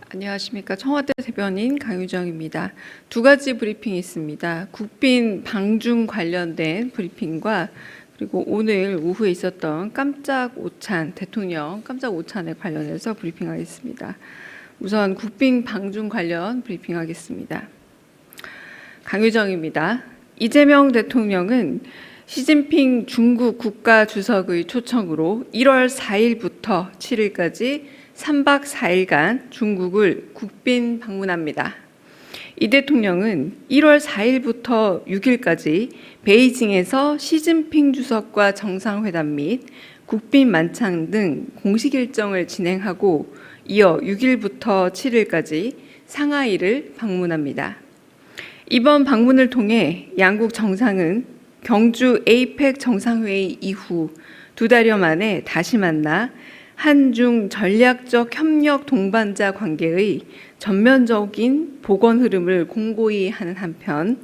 안녕하십니까. 청와대 대변인 강유정입니다. 두 가지 브리핑이 있습니다. 국빈 방중 관련된 브리핑과 그리고 오늘 오후에 있었던 대통령 깜짝 오찬에 관련해서 브리핑하겠습니다. 우선 국빈 방중 관련 브리핑하겠습니다. 강유정입니다. 이재명 대통령은 시진핑 중국 국가주석의 초청으로 1월 4일부터 7일까지 3박 4일간 중국을 국빈 방문합니다. 이 대통령은 1월 4일부터 6일까지 베이징에서 시진핑 주석과 정상회담 및 국빈 만찬 등 공식 일정을 진행하고 이어 6일부터 7일까지 상하이를 방문합니다. 이번 방문을 통해 양국 정상은 경주 에이펙 정상회의 이후 2달여 만에 다시 만나 한중 전략적 협력 동반자 관계의 전면적인 복원 흐름을 공고히 하는 한편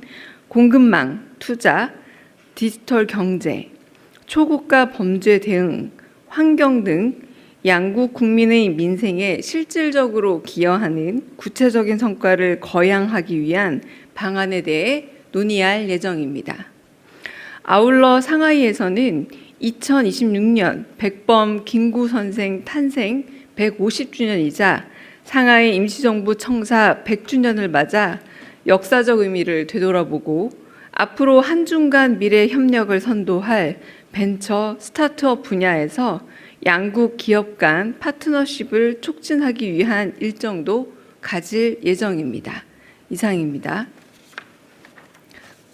공급망, 투자, 디지털 경제, 초국가 범죄 대응, 환경 등 양국 국민의 민생에 실질적으로 기여하는 구체적인 성과를 거양하기 위한 방안에 대해 논의할 예정입니다. 아울러 상하이에서는 2026년 백범 김구 선생 탄생 150주년이자 상하이 임시정부 청사 100주년을 맞아 역사적 의미를 되돌아보고 앞으로 한중 간 미래 협력을 선도할 벤처 스타트업 분야에서 양국 기업 간 파트너십을 촉진하기 위한 일정도 가질 예정입니다. 이상입니다.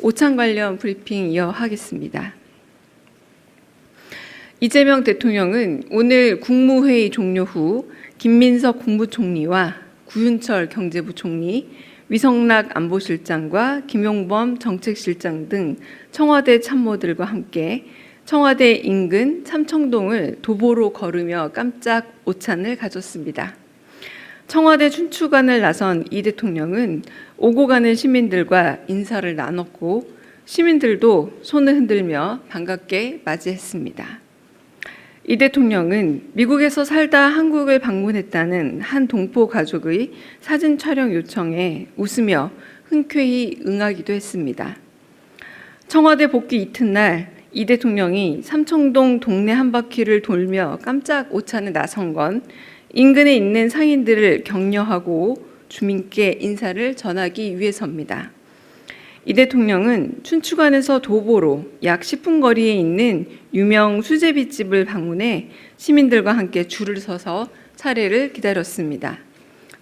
오찬 관련 브리핑 이어하겠습니다. 이재명 대통령은 오늘 국무회의 종료 후 김민석 국무총리와 구윤철 경제부총리, 위성락 안보실장과 김용범 정책실장 등 청와대 참모들과 함께 청와대 인근 삼청동을 도보로 걸으며 깜짝 오찬을 가졌습니다. 청와대 춘추관을 나선 이 대통령은 오고 가는 시민들과 인사를 나눴고 시민들도 손을 흔들며 반갑게 맞이했습니다. 이 대통령은 미국에서 살다 한국을 방문했다는 한 동포 가족의 사진 촬영 요청에 웃으며 흔쾌히 응하기도 했습니다. 청와대 복귀 이튿날 이 대통령이 삼청동 동네 한 바퀴를 돌며 깜짝 오찬에 나선 건 인근에 있는 상인들을 격려하고 주민께 인사를 전하기 위해서입니다. 이 대통령은 춘추관에서 도보로 약 10분 거리에 있는 유명 수제비집을 방문해 시민들과 함께 줄을 서서 차례를 기다렸습니다.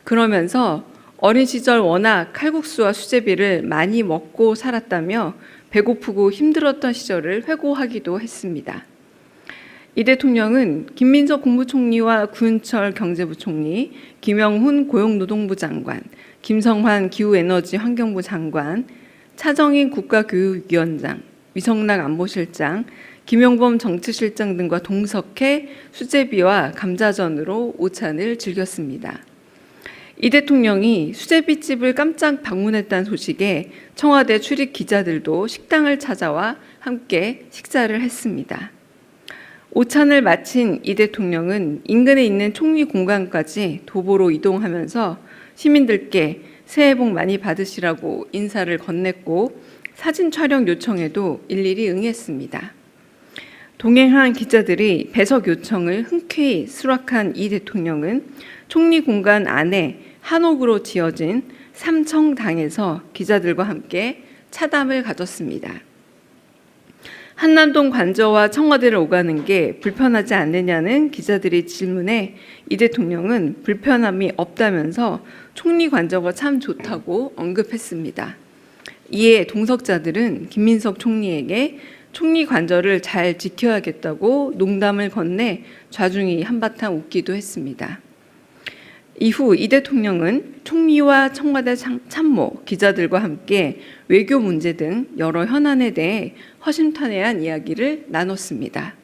그러면서 어린 시절 워낙 칼국수와 수제비를 많이 먹고 살았다며 배고프고 힘들었던 시절을 회고하기도 했습니다. 이 대통령은 김민석 국무총리와 구윤철 경제부총리, 김영훈 고용노동부 장관, 김성환 기후에너지환경부 장관, 차정인 국가교육위원장, 위성락 안보실장, 김용범 정치실장 등과 동석해 수제비와 감자전으로 오찬을 즐겼습니다. 이 대통령이 수제비집을 깜짝 방문했다는 소식에 청와대 출입 기자들도 식당을 찾아와 함께 식사를 했습니다. 오찬을 마친 이 대통령은 인근에 있는 총리 공간까지 도보로 이동하면서 시민들께 새해 복 많이 받으시라고 인사를 건넸고 사진 촬영 요청에도 일일이 응했습니다. 동행한 기자들이 배석 요청을 흔쾌히 수락한 이 대통령은 총리 공간 안에 한옥으로 지어진 삼청당에서 기자들과 함께 차담을 가졌습니다. 한남동 관저와 청와대를 오가는 게 불편하지 않느냐는 기자들의 질문에 이 대통령은 불편함이 없다면서 총리 관저가 참 좋다고 언급했습니다. 이에 동석자들은 김민석 총리에게 총리 관저를 잘 지켜야겠다고 농담을 건네 좌중이 한바탕 웃기도 했습니다. 이후 이 대통령은 총리와 청와대 참모, 기자들과 함께 외교 문제 등 여러 현안에 대해 허심탄회한 이야기를 나눴습니다.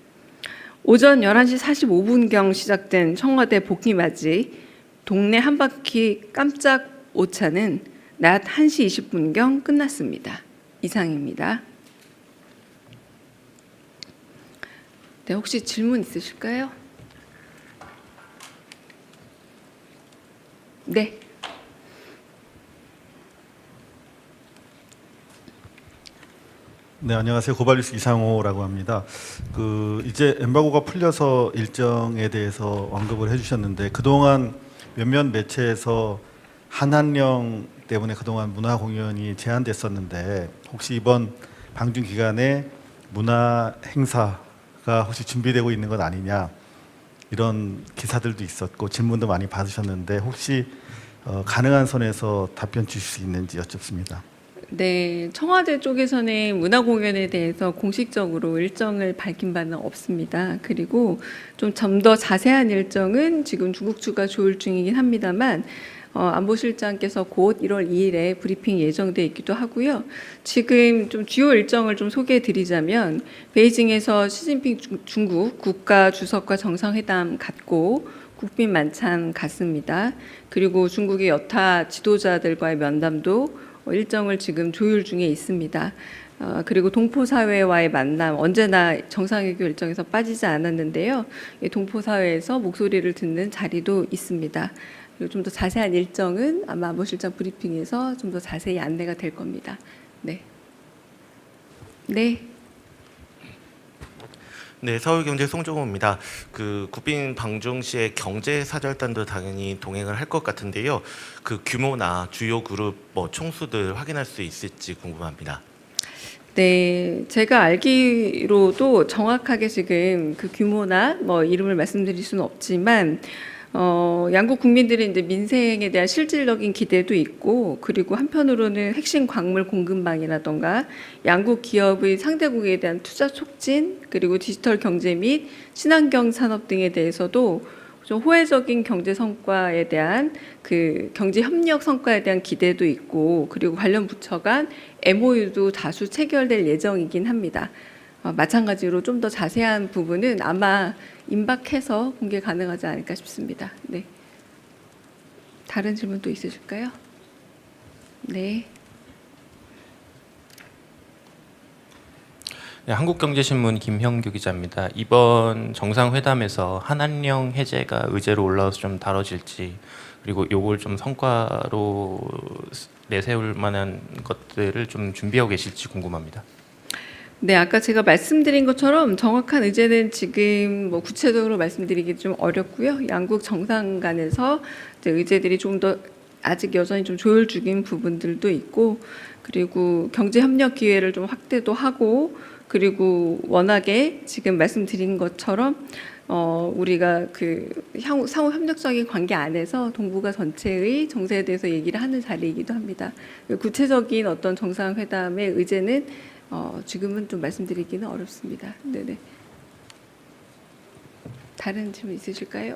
오전 11시 45분경 시작된 청와대 복귀 맞이 동네 한 바퀴 깜짝 오찬은 낮 1시 20분경 끝났습니다. 이상입니다. 네, 혹시 질문 있으실까요? 네. 네, 안녕하세요. 고발뉴스 이상호라고 합니다. 이제 엠바고가 풀려서 일정에 대해서 언급을 해주셨는데 그동안 몇몇 매체에서 한한령 때문에 그동안 문화 공연이 제한됐었는데 혹시 이번 방중 기간에 문화 행사가 혹시 준비되고 있는 것 아니냐 이런 기사들도 있었고 질문도 많이 받으셨는데 혹시 가능한 선에서 답변 주실 수 있는지 여쭙습니다. 네, 청와대 쪽에서는 문화 공연에 대해서 공식적으로 일정을 밝힌 바는 없습니다. 그리고 좀 더 자세한 일정은 지금 중국 측과 조율 중이긴 합니다만 안보실장께서 곧 1월 2일에 브리핑 예정돼 있기도 하고요. 지금 좀 주요 일정을 좀 소개해 드리자면 베이징에서 시진핑 중국 국가 주석과 정상회담 갖고 국빈 만찬 갔습니다. 그리고 중국의 여타 지도자들과의 면담도 일정을 지금 조율 중에 있습니다. 그리고 동포사회와의 만남 언제나 정상회교 일정에서 빠지지 않았는데요. 동포사회에서 목소리를 듣는 자리도 있습니다. 그리고 좀 더 자세한 일정은 아마 안보실장 브리핑에서 좀 더 자세히 안내가 될 겁니다. 네. 네. 네, 서울경제 송종호입니다. 국빈 방중 시에 경제사절단도 당연히 동행을 할 것 같은데요. 그 규모나 주요 그룹 총수들 확인할 수 있을지 궁금합니다. 네, 제가 알기로도 정확하게 지금 그 규모나 이름을 말씀드릴 수는 없지만 양국 국민들의 이제 민생에 대한 실질적인 기대도 있고 그리고 한편으로는 핵심 광물 공급망이라던가 양국 기업의 상대국에 대한 투자 촉진 그리고 디지털 경제 및 친환경 산업 등에 대해서도 좀 호혜적인 경제 성과에 대한 그 경제 협력 성과에 대한 기대도 있고 그리고 관련 부처 간 MOU도 다수 체결될 예정이긴 합니다. 마찬가지로 좀 더 자세한 부분은 아마 임박해서 공개 가능하지 않을까 싶습니다. 네. 다른 질문 또 있으실까요? 네. 네, 한국경제신문 김형규 기자입니다. 이번 정상회담에서 한한령 해제가 의제로 올라와서 좀 다뤄질지 그리고 요걸 좀 성과로 내세울 만한 것들을 좀 준비하고 계실지 궁금합니다. 네, 아까 제가 말씀드린 것처럼 정확한 의제는 지금 구체적으로 말씀드리기 좀 어렵고요. 양국 정상 간에서 이제 의제들이 좀 더 아직 여전히 좀 조율 중인 부분들도 있고 그리고 경제 협력 기회를 좀 확대도 하고 그리고 워낙에 지금 말씀드린 것처럼 우리가 그 상호 협력적인 관계 안에서 동북아 전체의 정세에 대해서 얘기를 하는 자리이기도 합니다. 구체적인 어떤 정상회담의 의제는 지금은 좀 말씀드리기는 어렵습니다. 네네. 다른 질문 있으실까요?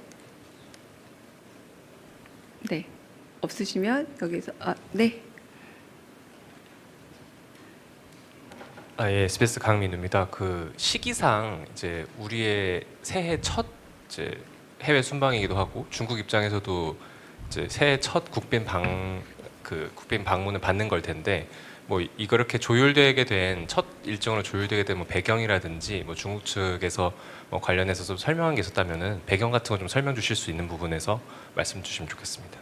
네. 없으시면 여기서 네. 예, SBS 강민우입니다. 그 시기상 이제 우리의 새해 첫 이제 해외 순방이기도 하고 중국 입장에서도 이제 새해 첫 국빈 방문을 받는 걸 텐데 이렇게 조율되게 된 첫 일정으로 조율되게 된 배경이라든지 중국 측에서 관련해서 좀 설명한 게 있었다면은 배경 같은 거 좀 설명 주실 수 있는 부분에서 말씀 주시면 좋겠습니다.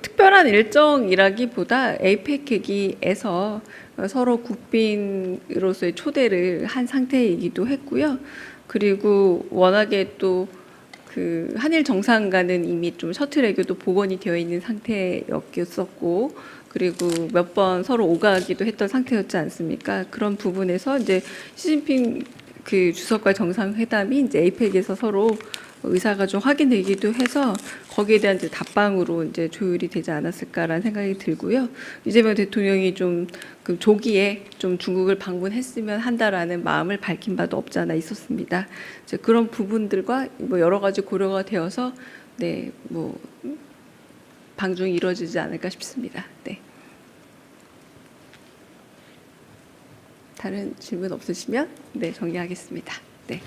특별한 일정이라기보다 에이펙 회기에서 서로 국빈으로서의 초대를 한 상태이기도 했고요. 그리고 워낙에 또 그 한일 정상 간은 이미 좀 셔틀 외교도 복원이 되어 있는 상태였었고 그리고 몇 번 서로 오가기도 했던 상태였지 않습니까? 그런 부분에서 이제 시진핑 그 주석과의 정상회담이 이제 에이펙에서 서로 의사가 좀 확인되기도 해서 거기에 대한 이제 답방으로 이제 조율이 되지 않았을까라는 생각이 들고요. 이재명 대통령이 좀 그 조기에 좀 중국을 방문했으면 한다라는 마음을 밝힌 바도 없지 않아 있었습니다. 이제 그런 부분들과 여러 가지 고려가 되어서 방중이 이루어지지 않을까 싶습니다. 네. 다른 질문 없으시면 정리하겠습니다. 네.